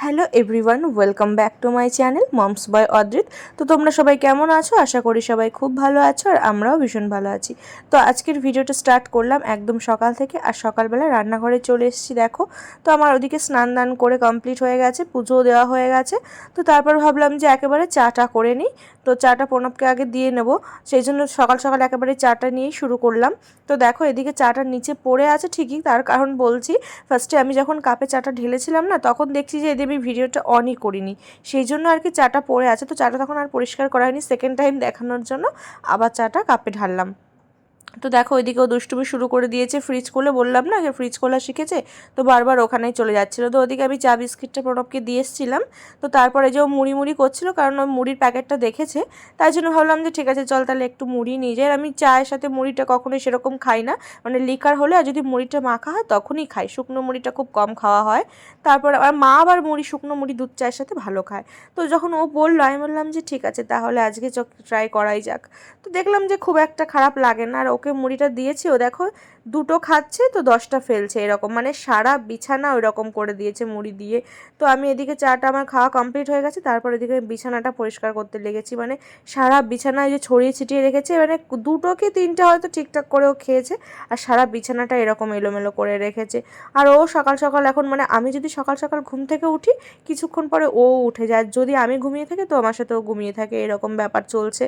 Hello everyone, welcome back to my channel mom's boy Adrit. তো তোমরা সবাই কেমন আছো? আশা করি সবাই খুব ভালো আছো আর আমরাও ভীষণ ভালো আছি। তো আজকের ভিডিওটা স্টার্ট করলাম একদম সকাল থেকে, আর সকালবেলা রান্নাঘরে চলে এসেছি। দেখো, তো আমার ওদিকে স্নান দান করে কমপ্লিট হয়ে গেছে, পুজোও দেওয়া হয়ে গেছে। তো তারপর ভাবলাম যে একেবারে চাটা করে নিই। তো চাটা প্রণবকে আগে দিয়ে নেব, সেই জন্য সকাল সকাল একেবারে চাটা নিয়েই শুরু করলাম। তো দেখো, এদিকে চাটা নিচে পড়ে আছে ঠিকই, তার কারণ বলছি, ফার্স্টে আমি যখন কাপে চাটা ঢেলেছিলাম না, তখন দেখছি যে এদিকে আমি ভিডিওটা অনই করিনি, সেই জন্য আর কি চাটা পড়ে আছে। তো চাটা তখন আর পরিষ্কার করা হয়নি, সেকেন্ড টাইম দেখানোর জন্য আবার চাটা কাপে ঢাললাম। তো দেখো, ওইদিকেও দুষ্টুমি শুরু করে দিয়েছে, ফ্রিজ খুলে, বললাম না যে ফ্রিজ খোলা শিখেছে, তো বারবার ওখানেই চলে যাচ্ছিলো। তো ওদিকে আমি চা বিস্কিটটা প্রণবকে দিয়ে এসেছিলাম। তো তারপরে যে ও মুড়ি মুড়ি করছিল, কারণ ওই মুড়ির প্যাকেটটা দেখেছে, তাই জন্য ভাবলাম যে ঠিক আছে চল তাহলে একটু মুড়ি নিয়ে যাই। আমি চায়ের সাথে মুড়িটা কখনোই সেরকম খাই না, মানে লিকার হলে আর যদি মুড়িটা মাখা হয় তখনই খাই, শুকনো মুড়িটা খুব কম খাওয়া হয়। তারপর আমার মা আবার মুড়ি, শুকনো মুড়ি দুধ চায়ের সাথে ভালো খায়। তো যখন ও বললো, আমি বললাম যে ঠিক আছে তাহলে আজকে ট্রাই করাই যাক। তো দেখলাম যে খুব একটা খারাপ লাগে না, আর ওকে মুড়িটা দিয়েছি, ও দেখো দুটো খাচ্ছে তো 10টা ফেলছে, এরকম মানে সারা বিছানা ওই রকম করে দিয়েছে মুড়ি দিয়ে। তো আমি এদিকে চাটা আমার খাওয়া কমপ্লিট হয়ে গেছে, তারপর এদিকে বিছানাটা পরিষ্কার করতে লেগেছি, মানে সারা বিছানায় যে ছড়িয়ে ছিটিয়ে রেখেছে, মানে দুটো কি তিনটে হয়তো ঠিকঠাক করেও খেয়েছে, আর সারা বিছানাটা এরকম এলোমেলো করে রেখেছে। আর ও সকাল সকাল এখন, মানে আমি যদি সকাল সকাল ঘুম থেকে উঠি, কিছুক্ষণ পরে ও উঠে যায়, যদি আমি ঘুমিয়ে থাকি তো আমার সাথেও ঘুমিয়ে থাকে, এরকম ব্যাপার চলছে।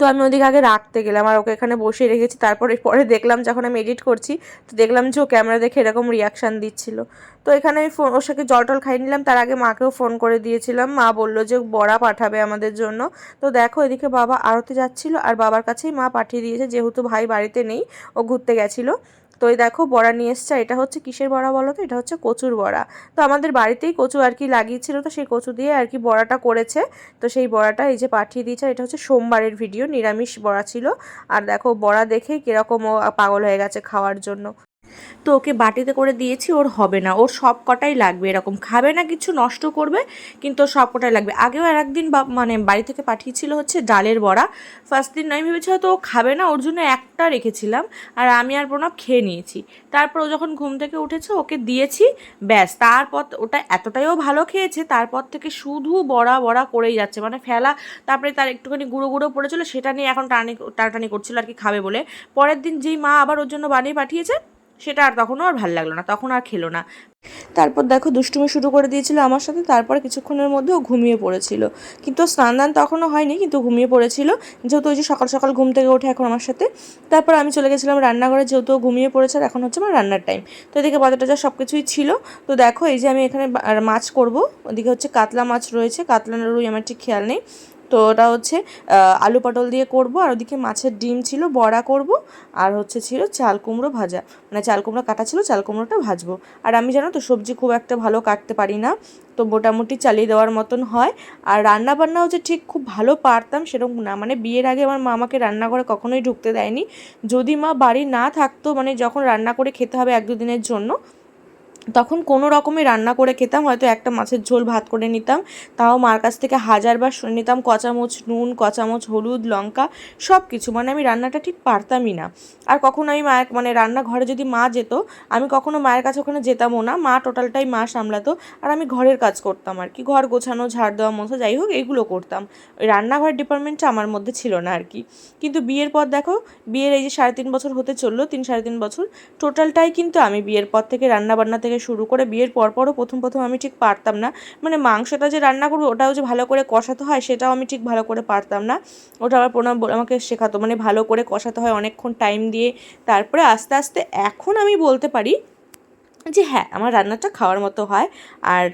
তো আমি ওদিকে আগে রাখতে গেলাম আর ওকে এখানে বসিয়ে রেখেছি। তারপরে পরে দেখলাম, যখন আমি এডিট করছি, তো দেখলাম যে ও ক্যামেরা দেখে এরকম রিয়াকশান দিচ্ছিল। তো এখানে আমি ওর সাথে জল টল খাই নিলাম, তার আগে মাকেও ফোন করে দিয়েছিলাম। মা বললো যে বড়া পাঠাবে আমাদের জন্য। তো দেখো, এদিকে বাবা আড়তে যাচ্ছিল, আর বাবার কাছেই মা পাঠিয়ে দিয়েছে, যেহেতু ভাই বাড়িতে নেই, ও ঘুরতে গেছিলো। তো এই দেখো বড়া নিয়ে এসছে। এটা হচ্ছে কিসের বড়া বলো তো? এটা হচ্ছে কচুর বড়া। তো আমাদের বাড়িতেই কচু আর কি লাগিয়েছিল, তো সেই কচু দিয়ে আর কি বড়াটা করেছে। তো সেই বড়াটা এই যে পাঠিয়ে দিয়েছে। এটা হচ্ছে সোমবারের ভিডিও, নিরামিষ বড়া ছিল। আর দেখো বড়া দেখে কিরকম ও পাগল হয়ে গেছে খাওয়ার জন্য। তো ওকে বাটিতে করে দিয়েছি, ওর হবে না, ওর সব কটাই লাগবে, এরকম খাবে না কিছু, নষ্ট করবে, কিন্তু ওর সব কটাই লাগবে। আগেও আর একদিন মানে বাড়ি থেকে পাঠিয়েছিল হচ্ছে ডালের বড়া। ফার্স্ট দিন আমি ভেবেছি হয়তো ও খাবে না, ওর জন্য একটা রেখেছিলাম, আর আমি আর প্রণব খেয়ে নিয়েছি। তারপর ও যখন ঘুম থেকে উঠেছে ওকে দিয়েছি, ব্যাস, তারপর ওটা এতটাইও ভালো খেয়েছে, তারপর থেকে শুধু বড়া বড়া করেই যাচ্ছে, মানে ফেলা। তারপরে তার একটুখানি গুঁড়ো গুঁড়ো পড়েছিল, সেটা নিয়ে এখন টানাটানি করছিল আর কি খাবে বলে। পরের দিন যেই মা আবার ওর জন্য বানিয়ে পাঠিয়েছে, সেটা আর তখনও আর ভালো লাগলো না, তখন আর খেলো না। তারপর দেখো দুষ্টুমি শুরু করে দিয়েছিল আমার সাথে, তারপরে কিছুক্ষণের মধ্যে ও ঘুমিয়ে পড়েছিল, কিন্তু স্নান দান তখনও হয়নি, কিন্তু ঘুমিয়ে পড়েছিল, যেহেতু ওই যে সকাল সকাল ঘুম থেকে ওঠে এখন আমার সাথে। তারপর আমি চলে গেছিলাম রান্নাঘরে, যেহেতু ও ঘুমিয়ে পড়েছে, আর এখন হচ্ছে আমার রান্নার টাইম। তো এদিকে বাজার টাজার সব কিছুই ছিল। তো দেখো, এই যে আমি এখানে মাছ করব, ওদিকে হচ্ছে কাতলা মাছ রয়েছে, কাতলা রুই আমার ঠিক খেয়াল নেই। তো ওটা হচ্ছে আলু পটল দিয়ে করব, আর ওদিকে মাছের ডিম ছিল, বড়া করব, আর হচ্ছে ছিল চাল কুমড়ো ভাজা, মানে চাল কুমড়ো কাটা ছিল, চাল কুমড়োটা ভাজবো। আর আমি জানো তো সবজি খুব একটা ভালো কাটতে পারি না, তো মোটামুটি চালিয়ে দেওয়ার মতন হয়। আর রান্না বান্নাও যে ঠিক খুব ভালো পারতাম সেরকম না, মানে বিয়ের আগে আমার মা আমাকে রান্নাঘরে কখনোই ঢুকতে দেয়নি। যদি মা বাড়ি না থাকতো, মানে যখন রান্না করে খেতে হবে 1-2 দিনের জন্য, তখন কোনো রকমই রান্না করে খেতাম, হয়তো একটা মাছের ঝোল ভাত করে নিতাম, তাও মার কাছ থেকে হাজারবার শুনে নিতাম কচামচ নুন, কচামচ হলুদ, লঙ্কা, সব কিছু, মানে আমি রান্নাটা ঠিক পারতামই না। আর কখনো আমি মায়ের, মানে রান্নাঘরে যদি মা যেত, আমি কখনো মায়ের কাছে ওখানে যেতামও না, মা টোটালটাই মা সামলাতো, আর আমি ঘরের কাজ করতাম আর কি, ঘর গোছানো, ঝাড় দেওয়া, মোছা, যাই হোক এইগুলো করতাম। ওই রান্নাঘরের ডিপার্টমেন্টটা আমার মধ্যে ছিল না আর কি। কিন্তু বিয়ের পর দেখো, বিয়ের এই যে 3.5 বছর হতে চললো, 3-3.5 বছর, টোটালটাই কিন্তু আমি বিয়ের পর থেকে রান্নাবান্না থেকে শুরু করে, বিয়ের পরপরও প্রথম প্রথম আমি ঠিক পারতাম না, মানে মাংসটা যে রান্না করবো ওটাও যে ভালো করে কষাতে হয় সেটাও আমি ঠিক ভালো করে পারতাম না। ওটা আবার প্রণব আমাকে শেখাতো, মানে ভালো করে কষাতে হয় অনেকক্ষণ টাইম দিয়ে। তারপরে আস্তে আস্তে এখন আমি বলতে পারি যে হ্যাঁ, আমার রান্নাটা খাওয়ার মতো হয়, আর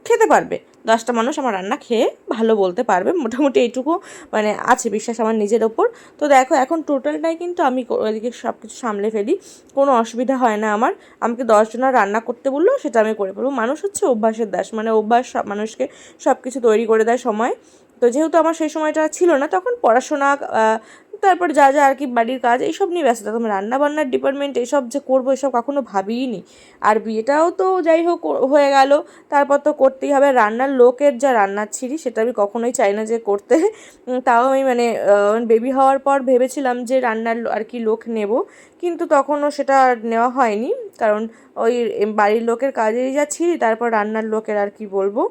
খেতে পারবে 10টা মানুষ আমার রান্না খেয়ে ভালো বলতে পারবে, মোটামুটি এইটুকু মানে আছে বিশ্বাস আমার নিজের ওপর। তো দেখো এখন টোটালটাই কিন্তু আমি ওইদিকে সব কিছু সামলে ফেলি, কোনো অসুবিধা হয় না আমার। আমাকে 10 জনের রান্না করতে বললেও সেটা আমি করে ফেলবো। মানুষ হচ্ছে অভ্যাসের দাস, মানে অভ্যাস সব মানুষকে সব কিছু তৈরি করে দেয় সময়। তো যেহেতু আমার সেই সময়টা ছিল না, তখন পড়াশোনা তারপর যা যা আর কি বাড়ির কাজ এইসব নিয়ে ব্যস্ত থাকতাম। রান্নাবান্নার ডিপার্টমেন্ট এসব যে করবো এসব কখনো ভাবিইনি। আর বিয়েটাও তো যাই হোক হয়ে গেল, তারপর তো করতেই হবে। রান্নার লোকের যা রান্নার ছিঁড়ি সেটা আমি কখনোই চাই না যে করতে। তাও আমি মানে বেবি হওয়ার পর ভেবেছিলাম যে রান্নার আর কি লোক নেব, কিন্তু তখনও সেটা নেওয়া হয়নি, কারণ ওই বাড়ির লোকের কাজেরই যা ছিঁড়ি, তারপর রান্নার লোকের আর কি বলবো।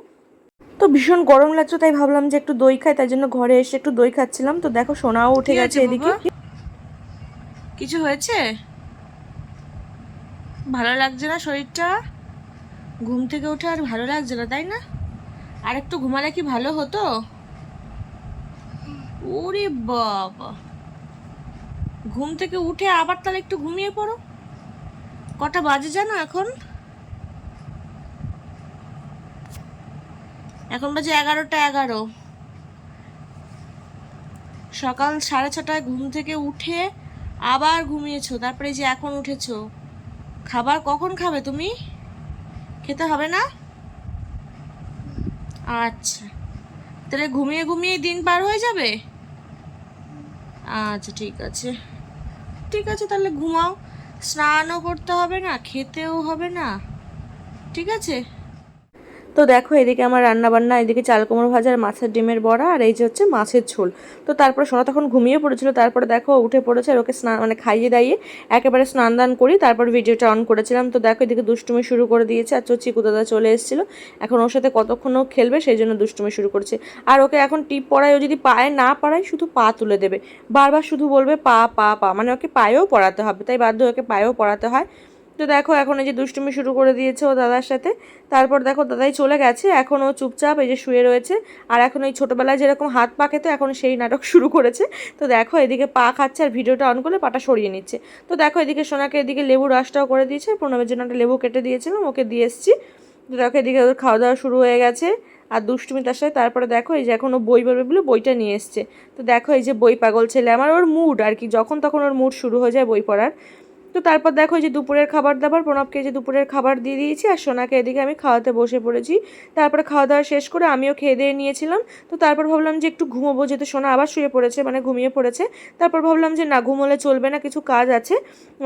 তো ভীষণ গরম লাগছে, তাই ভাবলাম যে একটু দই খাই, তাই জন্য ঘরে এসে একটু দই খাচ্ছিলাম। তো দেখো সোনাও উঠে গেছে এদিকে। কিছু হয়েছে? ভালো লাগছে না শরীরটা? ঘুম থেকে উঠে আর ভালো লাগছে না, তাই না? আর একটু ঘুমালে কি ভালো হতো? ওরে বাবা, ঘুম থেকে উঠে আবার তাহলে একটু ঘুমিয়ে পড়ো। কটা বাজে জানো এখন? এখন বাজে 11টা 11। সকাল 6:30টায় ঘুম থেকে উঠে আবার ঘুমিয়েছো, তারপরে যে এখন উঠেছো। খাবার কখন খাবে তুমি? খেতে হবে না? আচ্ছা, তাহলে ঘুমিয়ে ঘুমিয়ে দিন পার হয়ে যাবে। আচ্ছা ঠিক আছে, ঠিক আছে, তাহলে ঘুমাও। স্নানও করতে হবে না, খেতেও হবে না, ঠিক আছে। তো দেখো এদিকে আমার রান্না বান্না, এদিকে চাল কুমড়ো ভাজা আর মাছের ডিমের বড়া, আর এই যে হচ্ছে মাছের ঝোল। তো তারপরে সোনা তখন ঘুমিয়ে পড়েছিল, তারপরে দেখো উঠে পড়েছে, আর ওকে স্নান মানে খাইয়ে দাইয়ে একেবারে স্নান দান করি তারপর ভিডিওটা অন করেছিলাম। তো দেখো এদিকে দুষ্টুমি শুরু করে দিয়েছে, আর চিকু দাদা চলে এসেছিলো। এখন ওর সাথে কতক্ষণ ও খেলবে সেই জন্য দুষ্টুমি শুরু করছে। আর ওকে এখন টিপ পড়ায়, ও যদি পায়ে না পড়ায় শুধু পা তুলে দেবে, বারবার শুধু বলবে পা পা পা, মানে ওকে পায়েও পড়াতে হবে, তাই বাধ্য ওকে পায়েও পড়াতে হয়। তো দেখো এখন এই যে দুষ্টুমি শুরু করে দিয়েছে ও দাদার সাথে। তারপর দেখো দাদাই চলে গেছে, এখন ও চুপচাপ এই যে শুয়ে রয়েছে। আর এখন ওই ছোটোবেলায় যেরকম হাত পা খেতে, এখন সেই নাটক শুরু করেছে। তো দেখো এদিকে পা খাচ্ছে, আর ভিডিওটা অন করলে পাটা সরিয়ে নিচ্ছে। তো দেখো এদিকে সোনাকে এদিকে লেবু রসটাও করে দিয়েছে, প্রণবের জন্য একটা লেবু কেটে দিয়েছিলাম, ওকে দিয়ে এসেছি। তো দেখো এদিকে ওদের খাওয়া দাওয়া শুরু হয়ে গেছে, আর দুষ্টুমি তার সাথে। তারপরে দেখো এই যে এখন ও বই পড়বে বলে বইটা নিয়ে এসছে। তো দেখো এই যে বই পাগল ছেলে আমার, ওর মুড আর কি, যখন তখন ওর মুড শুরু হয়ে যায় বই পড়ার। তো তারপর দেখো এই যে দুপুরের খাবার দাবার, প্রণবকে যে দুপুরের খাবার দিয়ে দিয়েছি, আর সোনাকে এদিকে আমি খাওয়াতে বসে পড়েছি। তারপরে খাওয়া দাওয়া শেষ করে আমিও খেয়ে দিয়ে নিয়েছিলাম। তো তারপর ভাবলাম যে একটু ঘুমোবো, যেহেতু সোনা আবার শুয়ে পড়েছে, মানে ঘুমিয়ে পড়েছে। তারপর ভাবলাম যে না, ঘুমোলে চলবে না, কিছু কাজ আছে।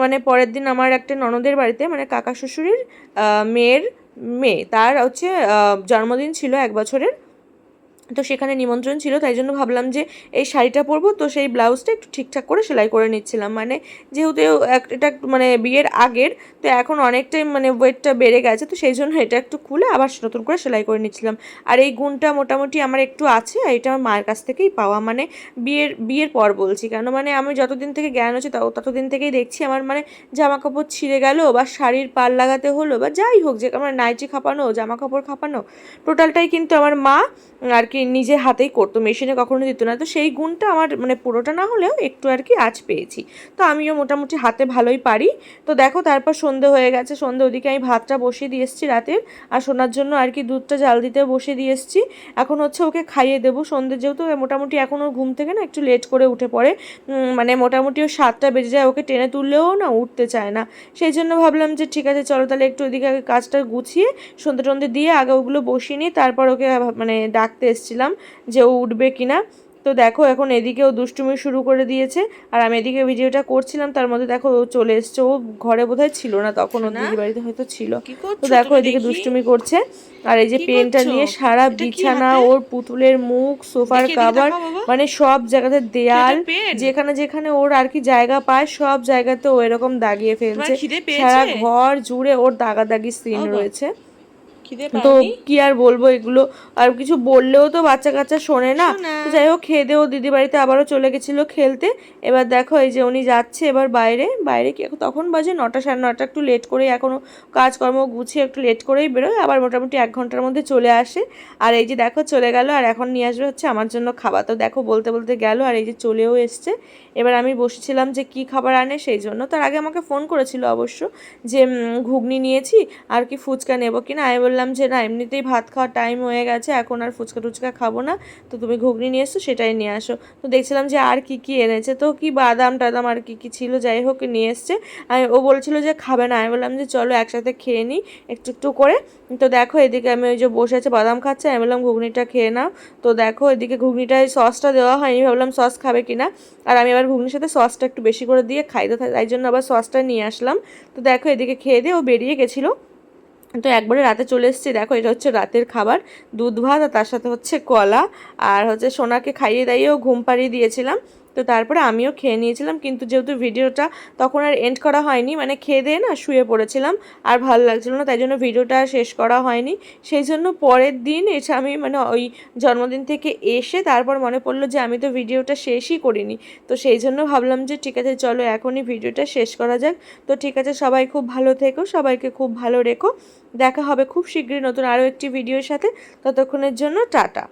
মানে পরের দিন আমার একটা ননদের বাড়িতে, মানে কাকা শ্বশুরের মেয়ের মেয়ে, তার হচ্ছে জন্মদিন ছিল 1 বছরের। তো সেখানে নিমন্ত্রণ ছিল, তাই জন্য ভাবলাম যে এই শাড়িটা পরবো, তো সেই ব্লাউজটা একটু ঠিকঠাক করে সেলাই করে নিচ্ছিলাম। মানে যেহেতু এটা মানে বিয়ের আগের, তো এখন অনেকটাই মানে ওয়েটটা বেড়ে গেছে, তো সেই জন্য এটা একটু খুলে আবার নতুন করে সেলাই করে নিচ্ছিলাম। আর এই গুণটা মোটামুটি আমার একটু আছে, আর এটা আমার মায়ের কাছ থেকেই পাওয়া, মানে বিয়ের পর বলছি কেন, মানে আমি যতদিন থেকে জ্ঞান হচ্ছে ততদিন থেকেই দেখছি আমার মানে জামা কাপড় ছিঁড়ে গেল, বা শাড়ির পাল লাগাতে হলো, বা যাই হোক, যে আমার নাইটি খাপানো, জামা কাপড় খাপানো, টোটালটাই কিন্তু আমার মা আর কি নিজে হাতেই করতো, মেশিনে কখনো দিত না। তো সেই গুণটা আমার মানে পুরোটা না হলেও একটু আর কি আজ পেয়েছি। তো আমিও মোটামুটি হাতে ভালোই পারি। তো দেখো তারপর সন্ধে হয়ে গেছে, সন্ধে ওদিকে আমি ভাতটা বসিয়ে দিয়ে এসেছি রাতের, আর সোনার জন্য আর কি দুধটা জাল দিতেও বসিয়ে দিয়ে এসেছি। এখন হচ্ছে ওকে খাইয়ে দেবো সন্ধে, যেহেতু মোটামুটি এখন ওর ঘুম থেকে না একটু লেট করে উঠে পড়ে, মানে মোটামুটি ও 7টা বেজে যায়, ওকে টেনে তুললেও না উঠতে চায় না। সেই জন্য ভাবলাম যে ঠিক আছে চলো তাহলে একটু ওদিকে আগে কাজটা গুছিয়ে সন্ধে টন্ধে দিয়ে আগে ওগুলো বসিয়ে নিই, তারপর ওকে মানে ডাকতে এসেছিলাম যে ও উঠবে কিনা। তো দেখো এখন এদিকেও দুষ্টুমি শুরু করে দিয়েছে, আর আমি এদিকে ভিডিওটা করছিলাম, তার মধ্যে দেখো ও চলে এসছে। ও ঘরে বোধহয় ছিল না তখন, ওর দিদি বাড়িতে হয়তো ছিল। তো দেখো এদিকে দুষ্টুমি করছে, আর এই যে পেনটা নিয়ে সারা বিছানা, ওর পুতুলের মুখ, সোফার কাভার, মানে সব জায়গাতে, দেয়াল, যেখানে যেখানে ওর আর কি জায়গা পায় সব জায়গাতে ও এরকম দাগিয়ে ফেলছে। সারা ঘর জুড়ে ওর দাগাদাগি সিন রয়েছে। তো কি আর বলবো, এগুলো আর কিছু বললেও তো বাচ্চা কাচ্চা শোনে না। তো যাই হোক খেয়ে দিয়ে ও দিদি বাড়িতে আবারও চলে গেছিলো খেলতে। এবার দেখো এই যে উনি যাচ্ছে এবার বাইরে, কি তখন বাজে 9টা 9:30, একটু লেট করেই, এখনও কাজকর্ম গুছিয়ে একটু লেট করেই বেরোয়, আবার মোটামুটি 1 ঘন্টার মধ্যে চলে আসে। আর এই যে দেখো চলে গেল, আর এখন নিয়ে আসবে হচ্ছে আমার জন্য খাবার। তো দেখো বলতে বলতে গেল, আর এই যে চলেও এসছে। এবার আমি বসেছিলাম যে কি খাবার আনে সেই জন্য, তার আগে আমাকে ফোন করেছিল অবশ্য যে ঘুগনি নিয়েছি, আর কি ফুচকা নেবো কিনা। আমি বললাম বললাম যে না এমনিতেই ভাত খাওয়ার টাইম হয়ে গেছে, এখন আর ফুচকা টুচকা খাবো না, তো তুমি ঘুগনি নিয়ে এসো সেটাই নিয়ে আসো। তো দেখছিলাম যে আর কি কি এনেছে, তো কি বাদাম টাদাম আর কি কি ছিল যাই হোক নিয়ে এসছে। ও বলছিল যে খাবে না, আমি বললাম যে চলো একসাথে খেয়ে নিই একটু একটু করে। তো দেখো এদিকে আমি ওই যে বসে আছে বাদাম খাচ্ছে, আমি বললাম ঘুগনিটা খেয়ে নাও। তো দেখো এদিকে ঘুগনিটায় সসটা দেওয়া হয়নি, ভাবলাম সস খাবে কিনা, আর আমি আবার ঘুগনির সাথে সসটা একটু বেশি করে দিয়ে খাই, তো তাই জন্য আবার সসটা নিয়ে আসলাম। তো দেখো এদিকে খেয়ে দিয়ে ও বেরিয়ে গেছিলো। তো একবারে রাতে চলে এসেছি, দেখো এটা হচ্ছে রাতের খাবার, দুধ ভাত আর তার সাথে হচ্ছে কলা, আর হচ্ছে সোনাকে খাইয়ে দাইয়েও ঘুম পাড়িয়ে দিয়েছিলাম। তো তারপরে আমিও খেয়ে নিয়েছিলাম, কিন্তু যেহেতু ভিডিওটা তখন আর এন্ড করা হয়নি, মানে খেয়ে দিয়ে না শুয়ে পড়েছিলাম, আর ভালো লাগছিলো না, তাই জন্য ভিডিওটা শেষ করা হয়নি। সেই জন্য পরের দিন এসে আমি মানে ওই জন্মদিন থেকে এসে তারপর মনে পড়লো যে আমি তো ভিডিওটা শেষই করিনি। তো সেই জন্য ভাবলাম যে ঠিক আছে চলো এখনই ভিডিওটা শেষ করা যাক। তো ঠিক আছে, সবাই খুব ভালো থেকো, সবাইকে খুব ভালো রেখো। দেখা হবে খুব শীঘ্রই নতুন আরও একটি ভিডিওর সাথে। ততক্ষণের জন্য টাটা।